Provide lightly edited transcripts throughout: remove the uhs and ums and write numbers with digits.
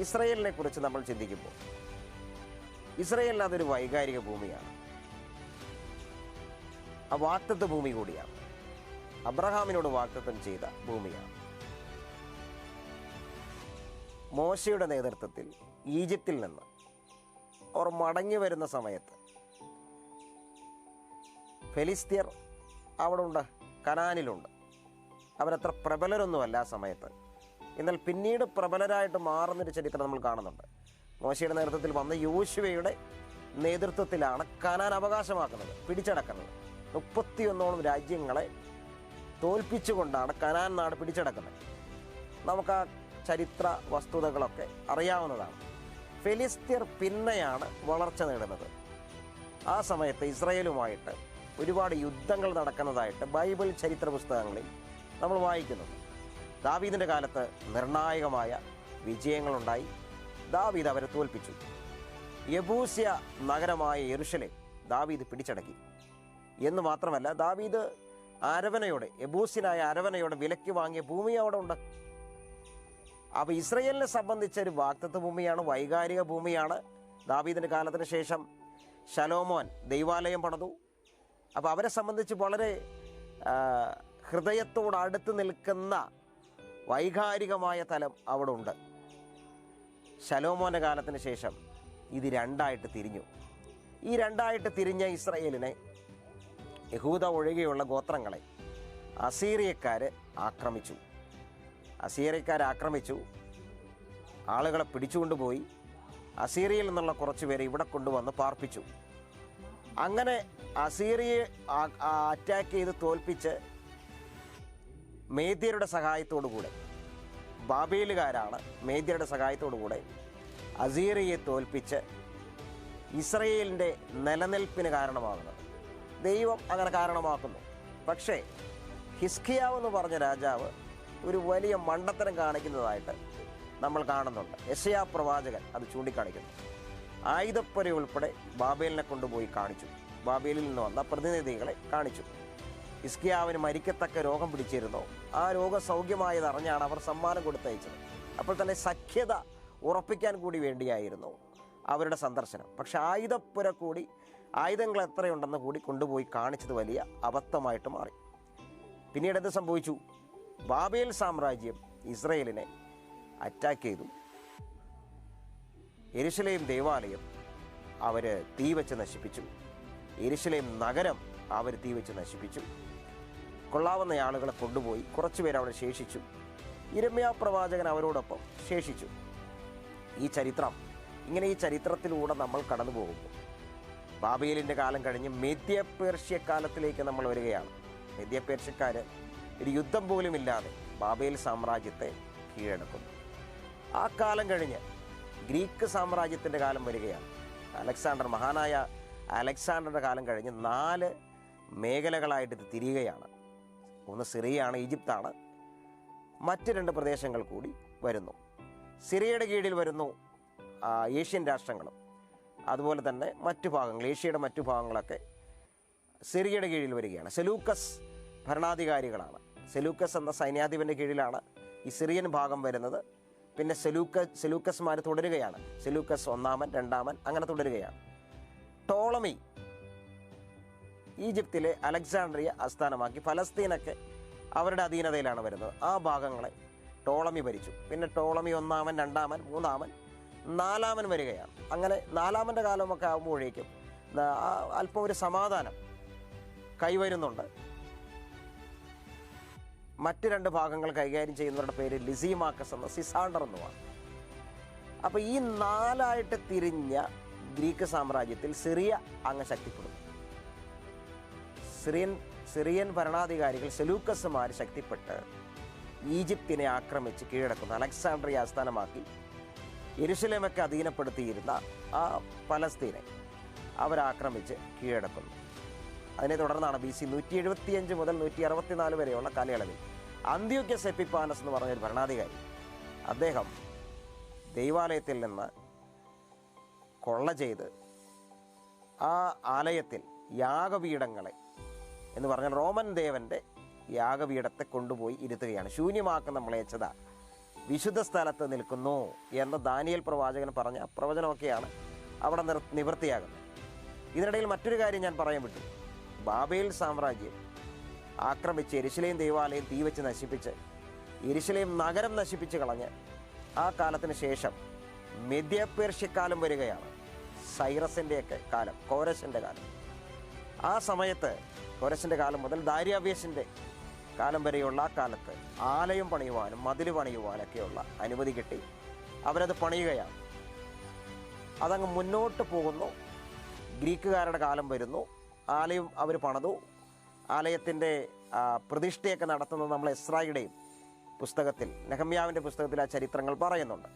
ഇസ്രയേലിനെ കുറിച്ച് നമ്മൾ ചിന്തിക്കുമ്പോൾ ഇസ്രയേലിന് അതൊരു വൈകാരിക ഭൂമിയാണ്. ആ വാഗ്ദത്ത ഭൂമി കൂടിയാണ്. അബ്രഹാമിനോട് വാഗ്ദത്തം ചെയ്ത ഭൂമിയാണ്. മോശയുടെ നേതൃത്വത്തിൽ ഈജിപ്തിൽ നിന്ന് അവർ മടങ്ങി വരുന്ന സമയത്ത് ഫെലിസ്ത്യർ അവിടെ ഉണ്ട്, കനാനിലുണ്ട്. അവരത്ര പ്രബലരൊന്നുമല്ല ആ സമയത്ത്. എന്നാൽ പിന്നീട് പ്രബലരായിട്ട് മാറുന്നൊരു ചരിത്രം നമ്മൾ കാണുന്നുണ്ട്. മോശയുടെ നേതൃത്വത്തിൽ വന്ന യോശുവയുടെ നേതൃത്വത്തിലാണ് കനാൻ അവകാശമാക്കുന്നത്, പിടിച്ചടക്കുന്നത്. 31 രാജ്യങ്ങളെ തോൽപ്പിച്ചുകൊണ്ടാണ് കനാൻ നാട് പിടിച്ചടക്കുന്നത്. നമുക്ക് ആ ചരിത്ര വസ്തുതകളൊക്കെ അറിയാവുന്നതാണ്. ഫെലിസ്ത്യർ പിന്നെയാണ് വളർച്ച നേടുന്നത്. ആ സമയത്ത് ഇസ്രായേലുമായിട്ട് ഒരുപാട് യുദ്ധങ്ങൾ നടക്കുന്നതായിട്ട് ബൈബിൾ ചരിത്ര പുസ്തകങ്ങളിൽ നമ്മൾ വായിക്കുന്നുണ്ട്. ദാവീദിൻ്റെ കാലത്ത് നിർണായകമായ വിജയങ്ങളുണ്ടായി. ദാവീദ് അവരെ തോൽപ്പിച്ചു. യെബൂസ്യ നഗരമായ യെരുശലേം ദാവീദ് പിടിച്ചടക്കി. എന്ന് മാത്രമല്ല, ദാവീദ് യെബൂസ്യനായ അരവനയോട് വിലയ്ക്ക് വാങ്ങിയ ഭൂമി അവിടെ ഉണ്ട്. അപ്പോൾ ഇസ്രയേലിനെ സംബന്ധിച്ചൊരു വാഗ്ദത്ത ഭൂമിയാണ്, വൈകാരിക ഭൂമിയാണ്. ദാവീദിൻ്റെ കാലത്തിന് ശേഷം ശലോമോൻ ദൈവാലയം പണിതു. അപ്പോൾ അവരെ സംബന്ധിച്ച് വളരെ ഹൃദയത്തോട് അടുത്ത് നിൽക്കുന്ന വൈകാരികമായ തലം അവിടെ ഉണ്ട്. ശലോമോൻ്റെ കാലത്തിന് ശേഷം ഇത് രണ്ടായിട്ട് തിരിഞ്ഞു. ഈ രണ്ടായിട്ട് തിരിഞ്ഞ ഇസ്രയേലിനെ, യഹൂദ ഒഴികെയുള്ള ഗോത്രങ്ങളെ അസീറിയക്കാർ ആക്രമിച്ചു. ആളുകളെ പിടിച്ചുകൊണ്ടുപോയി അസീറിയയിൽ നിന്നുള്ള കുറച്ച് പേരെ ഇവിടെ കൊണ്ടുവന്ന് പാർപ്പിച്ചു. അങ്ങനെ അസീറിയെ അറ്റാക്ക് ചെയ്ത് തോൽപ്പിച്ച് മേദ്യരുടെ സഹായത്തോടുകൂടെ, ബാബേലുകാരാണ് മേദ്യരുടെ സഹായത്തോടുകൂടെ അസീറിയെ തോൽപ്പിച്ച് ഇസ്രയേലിൻ്റെ നിലനിൽപ്പിന് കാരണമാകുന്നത്. ദൈവം അങ്ങനെ കാരണമാക്കുന്നു. പക്ഷേ ഹിസ്കിയാവ് എന്ന് പറഞ്ഞ രാജാവ് ഒരു വലിയ മണ്ടത്തരം കാണിക്കുന്നതായിട്ട് നമ്മൾ കാണുന്നുണ്ട്. യെശയ്യാ പ്രവാചകൻ അത് ചൂണ്ടിക്കാണിക്കുന്നു. ആയുധപ്പുര ഉൾപ്പെടെ ബാബേലിനെ കൊണ്ടുപോയി കാണിച്ചു. ബാബേലിൽ നിന്ന് വന്ന പ്രതിനിധികളെ കാണിച്ചു. ഹിസ്കിയാവിന് മരിക്കത്തക്ക രോഗം പിടിച്ചിരുന്നു. ആ രോഗം സൗഖ്യമായതറിഞ്ഞാണ് അവർ സമ്മാനം കൊടുത്തയച്ചത്. അപ്പോൾ തന്നെ സഖ്യത ഉറപ്പിക്കാൻ കൂടി വേണ്ടിയായിരുന്നു അവരുടെ സന്ദർശനം. പക്ഷെ ആയുധപ്പുര കൂടി, ആയുധങ്ങൾ എത്രയുണ്ടെന്ന് കൂടി കൊണ്ടുപോയി കാണിച്ചത് വലിയ അബദ്ധമായിട്ട് മാറി. പിന്നീട് എന്ത് സംഭവിച്ചു? ബാബേൽ സാമ്രാജ്യം ഇസ്രയേലിനെ അറ്റാക്ക് ചെയ്തു. യെരുശലേം ദേവാലയം അവർ തീവച്ച് നശിപ്പിച്ചു. യെരുശലേം നഗരം അവർ തീവച്ച് നശിപ്പിച്ചു. കൊള്ളാവുന്ന ആളുകളെ കൊണ്ടുപോയി കുറച്ചുപേർ അവിടെ ശേഷിച്ചു. യിരെമ്യാ പ്രവാചകൻ അവരോടൊപ്പം ശേഷിച്ചു. ഈ ചരിത്രത്തിലൂടെ നമ്മൾ കടന്നു പോകുമ്പോൾ ബാബേലിൻ്റെ കാലം കഴിഞ്ഞ് മേദ്യ പേർഷ്യ കാലത്തിലേക്ക് നമ്മൾ വരികയാണ്. മേദ്യ പേർഷ്യക്കാർ ഒരു യുദ്ധം പോലുമില്ലാതെ ബാബേൽ സാമ്രാജ്യത്തെ കീഴടക്കുന്നു. ആ കാലം കഴിഞ്ഞ് ഗ്രീക്ക് സാമ്രാജ്യത്തിൻ്റെ കാലം വരികയാണ്. മഹാനായ അലക്സാണ്ടറുടെ കാലം കഴിഞ്ഞ് 4 മേഖലകളായിട്ട് ഇത് തിരിയുകയാണ്. ഒന്ന് സിറിയയാണ്, ഈജിപ്താണ്. മറ്റ് 2 പ്രദേശങ്ങൾ കൂടി വരുന്നു. സിറിയയുടെ കീഴിൽ വരുന്നു ഏഷ്യൻ രാഷ്ട്രങ്ങളും, അതുപോലെ തന്നെ മറ്റു ഭാഗങ്ങൾ, ഏഷ്യയുടെ മറ്റു ഭാഗങ്ങളൊക്കെ സിറിയയുടെ കീഴിൽ വരികയാണ്. സെലൂക്കസ് ഭരണാധികാരികളാണ്. സെലൂക്കസ് എന്ന സൈന്യാധിപൻ്റെ കീഴിലാണ് ഈ സിറിയൻ ഭാഗം വരുന്നത്. പിന്നെ സെലൂക്കസ്മാർ തുടരുകയാണ്. സെലൂക്കസ് 1-ാമൻ 2-ാമൻ അങ്ങനെ തുടരുകയാണ്. ടോളമി ഈജിപ്തിലെ അലക്സാണ്ട്രിയ ആസ്ഥാനമാക്കി ഫലസ്തീനൊക്കെ അവരുടെ അധീനതയിലാണ് വരുന്നത്. ആ ഭാഗങ്ങളെ ടോളമി ഭരിച്ചു. പിന്നെ ടോളമി 1-ാമൻ 2-ാമൻ 3-ാമൻ 4-ാമൻ വരികയാണ്. അങ്ങനെ 4-ാമൻ്റെ കാലമൊക്കെ ആകുമ്പോഴേക്കും അല്പം ഒരു സമാധാനം കൈവരുന്നുണ്ട്. മറ്റ് 2 ഭാഗങ്ങൾ കൈകാര്യം ചെയ്യുന്നവരുടെ പേര് ലിസിമാക്കസ് എന്ന സിസാണ്ടർ എന്നുമാണ്. അപ്പോൾ ഈ 4ആയിട്ട് തിരിഞ്ഞ ഗ്രീക്ക് സാമ്രാജ്യത്തിൽ സിറിയ അങ്ങ് ശക്തിപ്പെടുന്നു. സിറിയൻ ഭരണാധികാരികൾ സെലൂക്കസുമാർ ശക്തിപ്പെട്ട് ഈജിപ്തിനെ ആക്രമിച്ച് കീഴടക്കുന്നു. അലക്സാണ്ട്രിയ ആസ്ഥാനമാക്കി യെരുശലേമൊക്കെ അധീനപ്പെടുത്തിയിരുന്ന ആ പലസ്തീനെ അവരാക്രമിച്ച് കീഴടക്കുന്നു. അതിനെ തുടർന്നാണ് BC 175 മുതൽ 164 വരെയുള്ള കാലയളവിൽ അന്ത്യോക്യസ് എപ്പിഫാനസ് എന്ന് പറഞ്ഞൊരു ഭരണാധികാരി, അദ്ദേഹം ദൈവാലയത്തിൽ നിന്ന് കൊള്ള ചെയ്ത് ആ ആലയത്തിൽ യാഗപീഠങ്ങളെ എന്ന് പറഞ്ഞാൽ റോമൻ ദേവൻ്റെ യാഗപീഠത്തെ കൊണ്ടുപോയി ഇരുത്തുകയാണ്. ശൂന്യമാക്കുന്ന മ്ലേച്ഛത വിശുദ്ധ സ്ഥലത്ത് നിൽക്കുന്നു എന്ന് ദാനിയേൽ പ്രവാചകൻ പറഞ്ഞ പ്രവചനമൊക്കെയാണ് അവിടെ നിവൃത്തിയാകുന്നത്. ഇതിനിടയിൽ മറ്റൊരു കാര്യം ഞാൻ പറയാൻ വിട്ടു. ബാബേൽ സാമ്രാജ്യം ആക്രമിച്ച് യെരുശലേം ദേവാലയം തീവച്ച് നശിപ്പിച്ച് യെരുശലേം നഗരം നശിപ്പിച്ച് കളഞ്ഞ് ആ കാലത്തിന് ശേഷം മെദ്യപേർഷ്യക്കാലം വരികയാണ്. സൈറസിൻ്റെയൊക്കെ കാലം, കോരശൻ്റെ കാലം. ആ സമയത്ത് കോരശൻ്റെ കാലം മുതൽ ദാര്യാവേശിൻ്റെ കാലം വരെയുള്ള ആ കാലത്ത് ആലയം പണിയുവാനും മതിൽ പണിയുവാനൊക്കെയുള്ള അനുമതി കിട്ടി. അവരത് പണിയുകയാണ്. അതങ്ങ് മുന്നോട്ട് പോകുന്നു. ഗ്രീക്കുകാരുടെ കാലം വരുന്നു. ആലയം അവർ പണിതു. ആലയത്തിൻ്റെ പ്രതിഷ്ഠയൊക്കെ നടത്തുന്നത് നമ്മൾ എസ്രായുടെയും പുസ്തകത്തിൽ, നെഹമ്യാവിൻ്റെ പുസ്തകത്തിൽ ആ ചരിത്രങ്ങൾ പറയുന്നുണ്ട്.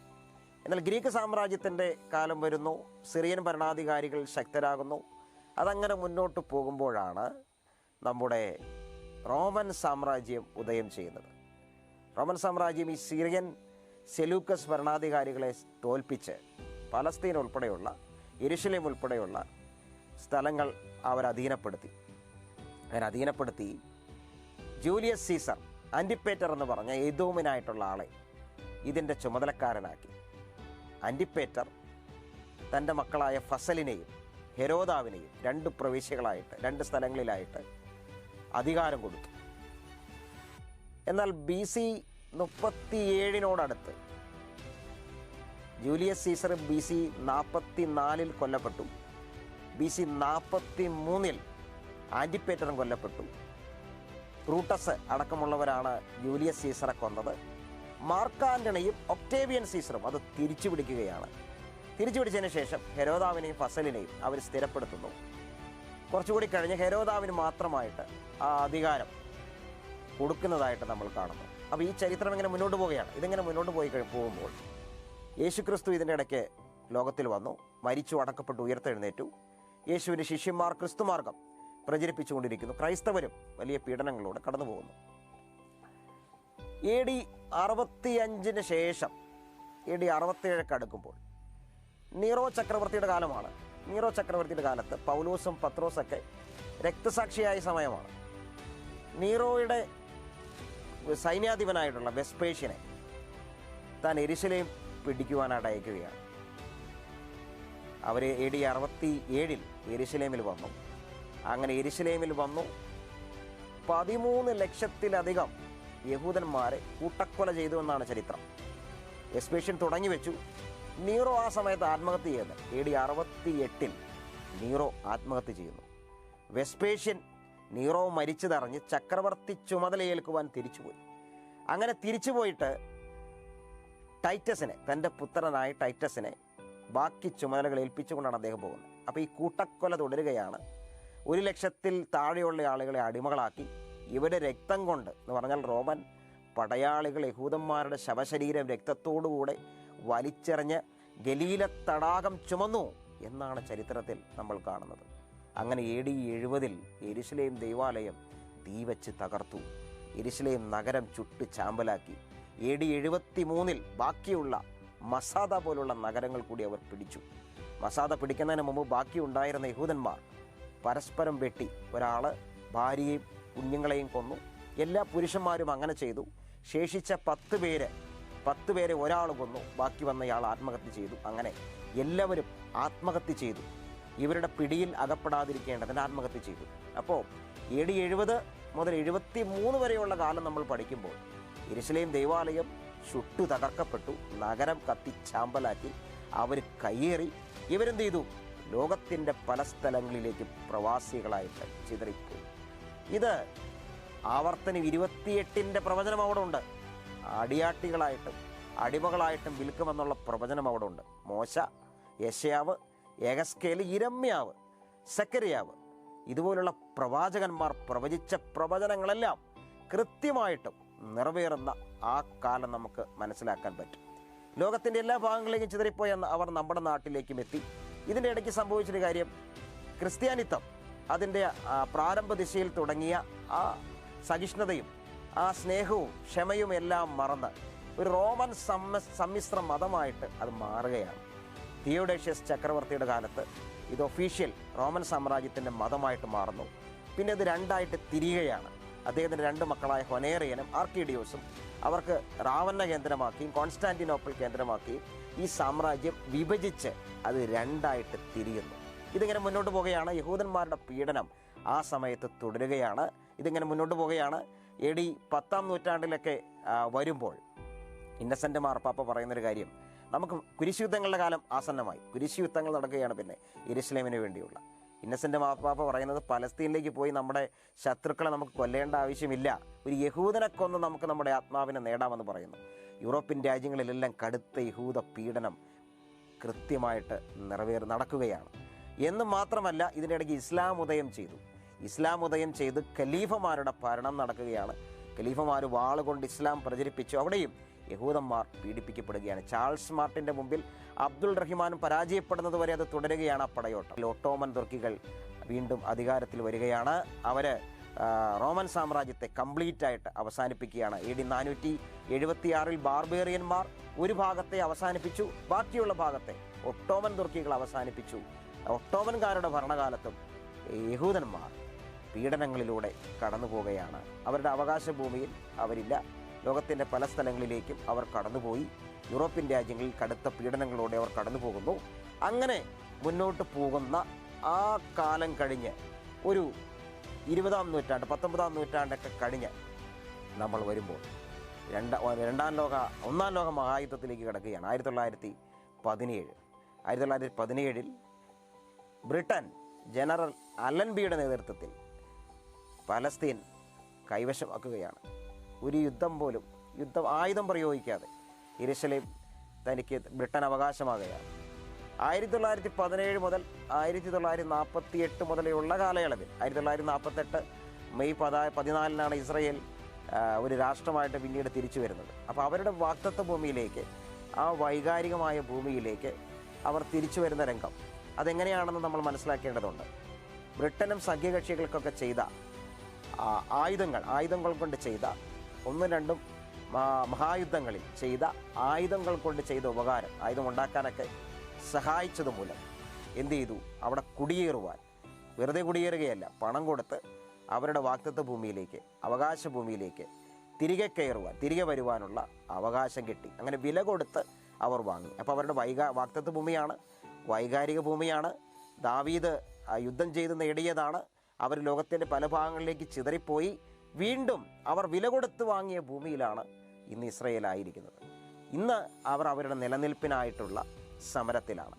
എന്നാൽ ഗ്രീക്ക് സാമ്രാജ്യത്തിൻ്റെ കാലം വരുന്നു. സിറിയൻ ഭരണാധികാരികൾ ശക്തരാകുന്നു. അതങ്ങനെ മുന്നോട്ട് പോകുമ്പോഴാണ് നമ്മുടെ റോമൻ സാമ്രാജ്യം ഉദയം ചെയ്യുന്നത്. റോമൻ സാമ്രാജ്യം ഈ സിറിയൻ സെലൂക്കസ് ഭരണാധികാരികളെ തോൽപ്പിച്ച് പലസ്തീൻ ഉൾപ്പെടെയുള്ള യെരുശലേം ഉൾപ്പെടെയുള്ള സ്ഥലങ്ങൾ അവരധീനപ്പെടുത്തി. അങ്ങനെ അധീനപ്പെടുത്തി ജൂലിയസ് സീസർ, ആൻറ്റിപ്പേറ്റർ എന്ന് പറഞ്ഞ എദോമിനായിട്ടുള്ള ആളെ ഇതിൻ്റെ ചുമതലക്കാരനാക്കി. ആൻറ്റിപ്പേറ്റർ തൻ്റെ മക്കളായ ഫസലിനെയും ഹെരോദാവിനെയും 2 പ്രവിശ്യകളായിട്ട് 2 സ്ഥലങ്ങളിലായിട്ട് അധികാരം കൊടുത്തു. എന്നാൽ BC 37 ജൂലിയസ് സീസർ BC 44 കൊല്ലപ്പെട്ടു. BC 43 ആൻറ്റിപ്പേറ്ററും കൊല്ലപ്പെട്ടു. ബ്രൂട്ടസ് അടക്കമുള്ളവരാണ് ജൂലിയസ് സീസറെ കൊന്നത്. മാർക്ക് ആൻ്റണിയും ഒക്ടേവിയൻ സീസറും അത് തിരിച്ചു പിടിക്കുകയാണ്. തിരിച്ചു പിടിച്ചതിന് ശേഷം ഹെരോദാവിനെയും ഫസലിനെയും അവർ സ്ഥിരപ്പെടുത്തുന്നു. കുറച്ചുകൂടി കഴിഞ്ഞ് ഹെരോദാവിന് മാത്രമായിട്ട് ആ അധികാരം കൊടുക്കുന്നതായിട്ട് നമ്മൾ കാണുന്നു. അപ്പോൾ ഈ ചരിത്രം ഇങ്ങനെ മുന്നോട്ട് പോവുകയാണ്. ഇതിങ്ങനെ മുന്നോട്ട് പോകുമ്പോൾ യേശുക്രിസ്തു ഇതിൻ്റെ ഇടയ്ക്ക് ലോകത്തിൽ വന്നു, മരിച്ചു, അടക്കപ്പെട്ടു, ഉയർത്തെഴുന്നേറ്റു. യേശുവിൻ്റെ ശിഷ്യന്മാർ ക്രിസ്തുമാർഗം പ്രചരിപ്പിച്ചുകൊണ്ടിരിക്കുന്നു. ക്രൈസ്തവരും വലിയ പീഡനങ്ങളോട് കടന്നു പോകുന്നു. AD 65 ശേഷം AD 67 അടുക്കുമ്പോൾ നീറോ ചക്രവർത്തിയുടെ കാലമാണ്. നീറോ ചക്രവർത്തിയുടെ കാലത്ത് പൗലോസും പത്രോസൊക്കെ രക്തസാക്ഷിയായ സമയമാണ്. നീറോയുടെ സൈന്യാധിപനായിട്ടുള്ള വെസ്പേഷ്യനെ താൻ യെരുശലേം പിടിക്കുവാനായിട്ട് അയക്കുകയാണ്. അവർ AD 67 യെരുശലേമിൽ വന്നു. അങ്ങനെ യെരുശലേമിൽ വന്നു 13 ലക്ഷത്തിലധികം യഹൂദന്മാരെ കൂട്ടക്കൊല ചെയ്തു എന്നാണ് ചരിത്രം. വെസ്പേഷ്യൻ തുടങ്ങി വെച്ചു. നീറോ ആ സമയത്ത് ആത്മഹത്യ ചെയ്യുന്നു. AD 68 നീറോ ആത്മഹത്യ ചെയ്യുന്നു. വെസ്പേഷ്യൻ നീറോ മരിച്ചതറിഞ്ഞ് ചക്രവർത്തി ചുമതലയേൽക്കുവാൻ തിരിച്ചുപോയി. അങ്ങനെ തിരിച്ചുപോയിട്ട് ടൈറ്റസിനെ, തൻ്റെ പുത്രനായ ടൈറ്റസിനെ ബാക്കി ചുമതലകൾ ഏൽപ്പിച്ചുകൊണ്ടാണ് അദ്ദേഹം പോകുന്നത്. അപ്പോൾ ഈ കൂട്ടക്കൊല തുടരുകയാണ്. 1 ലക്ഷത്തിൽ താഴെയുള്ള ആളുകളെ അടിമകളാക്കി ഇവരുടെ രക്തം കൊണ്ട്, എന്ന് പറഞ്ഞാൽ റോമൻ പടയാളികൾ യഹൂദന്മാരുടെ ശവശരീരം രക്തത്തോടുകൂടെ വലിച്ചെറിഞ്ഞ് ഗലീല തടാകം ചുമന്നു എന്നാണ് ചരിത്രത്തിൽ നമ്മൾ കാണുന്നത്. അങ്ങനെ AD 70 യെരുശലേം ദൈവാലയം തീവച്ച് തകർത്തു. യെരുശലേം നഗരം ചുട്ട് ചാമ്പലാക്കി. AD 73 ബാക്കിയുള്ള മസാദ പോലുള്ള നഗരങ്ങൾ കൂടി അവർ പിടിച്ചു. മസാദ പിടിക്കുന്നതിന് മുമ്പ് ബാക്കിയുണ്ടായിരുന്ന യഹൂദന്മാർ പരസ്പരം വെട്ടി, ഒരാൾ ഭാര്യയെയും കുഞ്ഞുങ്ങളെയും കൊന്നു. എല്ലാ പുരുഷന്മാരും അങ്ങനെ ചെയ്തു. ശേഷിച്ച 10 പേരെ ഒരാൾ കൊന്നു, ബാക്കി വന്നയാൾ ആത്മഹത്യ ചെയ്തു. അങ്ങനെ എല്ലാവരും ആത്മഹത്യ ചെയ്തു. ഇവരുടെ പിടിയിൽ അകപ്പെടാതിരിക്കേണ്ടതിന് ആത്മഹത്യ ചെയ്തു. അപ്പോൾ AD 70 മുതൽ 73 വരെയുള്ള കാലം നമ്മൾ പഠിക്കുമ്പോൾ യെരുശലേം ദൈവാലയം ചുട്ടു തകർക്കപ്പെട്ടു, നഗരം കത്തിച്ചാമ്പലാക്കി, അവർ കയ്യേറി. ഇവരെന്ത് ചെയ്തു? ലോകത്തിൻ്റെ പല സ്ഥലങ്ങളിലേക്ക് പ്രവാസികളായിട്ട് ചിതറിപ്പോയി. ഇത് ആവർത്തനം 28 പ്രവചനം അവിടെ ഉണ്ട്. അടിയാട്ടികളായിട്ടും അടിമകളായിട്ടും വിൽക്കുമെന്നുള്ള പ്രവചനം അവിടെ ഉണ്ട്. മോശ, യെശയ്യാവ്, യെഹെസ്കേൽ, യിരെമ്യാവ്, സെക്കറിയാവ്, ഇതുപോലുള്ള പ്രവാചകന്മാർ പ്രവചിച്ച പ്രവചനങ്ങളെല്ലാം കൃത്യമായിട്ടും നിറവേറുന്ന ആ കാലം നമുക്ക് മനസ്സിലാക്കാൻ പറ്റും. ലോകത്തിൻ്റെ എല്ലാ ഭാഗങ്ങളിലേക്കും ചിതറിപ്പോയ അവർ നമ്മുടെ നാട്ടിലേക്കും എത്തി. ഇതിൻ്റെ ഇടയ്ക്ക് സംഭവിച്ചൊരു കാര്യം, ക്രിസ്ത്യാനിത്വം അതിൻ്റെ പ്രാരംഭ ദിശയിൽ തുടങ്ങിയ ആ സഹിഷ്ണുതയും ആ സ്നേഹവും ക്ഷമയും എല്ലാം മറന്ന് ഒരു റോമൻ സമ്മിശ്ര മതമായിട്ട് അത് മാറുകയാണ്. തിയോഡേഷ്യസ് ചക്രവർത്തിയുടെ കാലത്ത് ഇത് ഒഫീഷ്യൽ റോമൻ സാമ്രാജ്യത്തിൻ്റെ മതമായിട്ട് മാറുന്നു. പിന്നെ ഇത് 2ആയിട്ട് തിരിയുകയാണ്. അദ്ദേഹത്തിൻ്റെ 2 മക്കളായ ഹൊനേറിയനും ആർക്കിഡിയോസും അവർക്ക് റാവന്ന കേന്ദ്രമാക്കിയും കോൺസ്റ്റാന്റിനോപ്പിൾ കേന്ദ്രമാക്കിയും ഈ സാമ്രാജ്യം വിഭജിച്ച് അത് രണ്ടായിട്ട് തിരിയുന്നു. ഇതിങ്ങനെ മുന്നോട്ട് പോകുകയാണ്. യഹൂദന്മാരുടെ പീഡനം ആ സമയത്ത് തുടരുകയാണ്. ഇതിങ്ങനെ മുന്നോട്ട് പോകുകയാണ്. AD 10-ാം നൂറ്റാണ്ടിലൊക്കെ വരുമ്പോൾ ഇന്നസെൻ്റ് മാർപ്പാപ്പ പറയുന്നൊരു കാര്യം, നമുക്ക് കുരിശുയുദ്ധങ്ങളുടെ കാലം ആസന്നമായി. കുരിശുയുദ്ധങ്ങൾ നടക്കുകയാണ് പിന്നെ യെരുശലേമിന് വേണ്ടിയുള്ള. ഇന്നസെൻ്റ് മാർപ്പാപ്പ പറയുന്നത്, പലസ്തീനിലേക്ക് പോയി നമ്മുടെ ശത്രുക്കളെ നമുക്ക് കൊല്ലേണ്ട ആവശ്യമില്ല, ഒരു യഹൂദനെ കൊന്ന് നമുക്ക് നമ്മുടെ ആത്മാവിനെ നേടാമെന്ന് പറയുന്നു. യൂറോപ്യൻ രാജ്യങ്ങളിലെല്ലാം കടുത്ത യഹൂദ പീഡനം കൃത്യമായിട്ട് നടക്കുകയാണ്. എന്ന് മാത്രമല്ല, ഇതിനിടയ്ക്ക് ഇസ്ലാം ഉദയം ചെയ്ത് ഖലീഫമാരുടെ ഭരണം നടക്കുകയാണ്. ഖലീഫമാർ വാളുകൊണ്ട് ഇസ്ലാം പ്രചരിപ്പിച്ചു. അവിടെയും യഹൂദന്മാർ പീഡിപ്പിക്കപ്പെടുകയാണ്. ചാൾസ് മാർട്ടിൻ്റെ മുമ്പിൽ അബ്ദുൾ റഹിമാനും പരാജയപ്പെടുന്നത് വരെ അത് തുടരുകയാണ് ആ പടയോട്ടം. ഒട്ടോമൻ തുർക്കികൾ വീണ്ടും അധികാരത്തിൽ വരികയാണ്. അവർ റോമൻ സാമ്രാജ്യത്തെ കംപ്ലീറ്റ് ആയിട്ട് അവസാനിപ്പിക്കുകയാണ്. AD 476 ബാർബേറിയന്മാർ ഒരു ഭാഗത്തെ അവസാനിപ്പിച്ചു, ബാക്കിയുള്ള ഭാഗത്തെ ഒട്ടോമൻ തുർക്കികൾ അവസാനിപ്പിച്ചു. ഒട്ടോമൻകാരുടെ ഭരണകാലത്തും യഹൂദന്മാർ പീഡനങ്ങളിലൂടെ കടന്നു പോവുകയാണ്. അവരുടെ അവകാശ ഭൂമിയിൽ അവരില്ല. ലോകത്തിൻ്റെ പല സ്ഥലങ്ങളിലേക്കും അവർ കടന്നുപോയി. യൂറോപ്യൻ രാജ്യങ്ങളിൽ കടുത്ത പീഡനങ്ങളോടെ അവർ കടന്നു പോകുന്നു. അങ്ങനെ മുന്നോട്ട് പോകുന്ന ആ കാലം കഴിഞ്ഞ് ഒരു 20-ാം നൂറ്റാണ്ട് 19-ാം നൂറ്റാണ്ടൊക്കെ കഴിഞ്ഞ് നമ്മൾ വരുമ്പോൾ ഒന്നാം ലോക മഹായുദ്ധത്തിലേക്ക് കിടക്കുകയാണ്. 1917 ബ്രിട്ടൻ ജനറൽ അലൻബിയുടെ നേതൃത്വത്തിൽ പലസ്തീൻ കൈവശമാക്കുകയാണ്. ഒരു ആയുധം പ്രയോഗിക്കാതെ യെരുശലേം തനിക്ക് ബ്രിട്ടൻ അവകാശമാകുകയാണ്. 1917 മുതൽ 1948 മുതലുള്ള കാലയളവിൽ 1948 മെയ് 14 ഇസ്രയേൽ ഒരു രാഷ്ട്രമായിട്ട് പിന്നീട് തിരിച്ചു വരുന്നത്. അപ്പോൾ അവരുടെ വാക്തത്വ ഭൂമിയിലേക്ക്, ആ വൈകാരികമായ ഭൂമിയിലേക്ക് അവർ തിരിച്ചു വരുന്ന രംഗം അതെങ്ങനെയാണെന്ന് നമ്മൾ മനസ്സിലാക്കേണ്ടതുണ്ട്. ബ്രിട്ടനും സഖ്യകക്ഷികൾക്കൊക്കെ ചെയ്ത ആയുധങ്ങൾ കൊണ്ട് ചെയ്ത 1-2 മഹായുദ്ധങ്ങളിൽ ചെയ്ത ആയുധങ്ങൾ കൊണ്ട് ചെയ്ത ഉപകാരം, ആയുധം ഉണ്ടാക്കാനൊക്കെ സഹായിച്ചത് മൂലം എന്ത് ചെയ്തു? അവിടെ കുടിയേറുവാൻ, വെറുതെ കുടിയേറുകയല്ല, പണം കൊടുത്ത് അവരുടെ വാക്തത്വ ഭൂമിയിലേക്ക്, അവകാശ ഭൂമിയിലേക്ക് തിരികെ വരുവാനുള്ള അവകാശം കിട്ടി. അങ്ങനെ വില കൊടുത്ത് അവർ വാങ്ങി. അപ്പോൾ അവരുടെ വാക്തത്വ ഭൂമിയാണ്, വൈകാരിക ഭൂമിയാണ്. ദാവീദ് യുദ്ധം ചെയ്ത് നേടിയതാണ്. അവർ ലോകത്തിൻ്റെ പല ഭാഗങ്ങളിലേക്ക് ചിതറിപ്പോയി. വീണ്ടും അവർ വില കൊടുത്ത് വാങ്ങിയ ഭൂമിയിലാണ് ഇന്ന് ഇസ്രയേൽ ആയിരിക്കുന്നത്. ഇന്ന് അവർ അവരുടെ നിലനിൽപ്പിനായിട്ടുള്ള സമരത്തിലാണ്.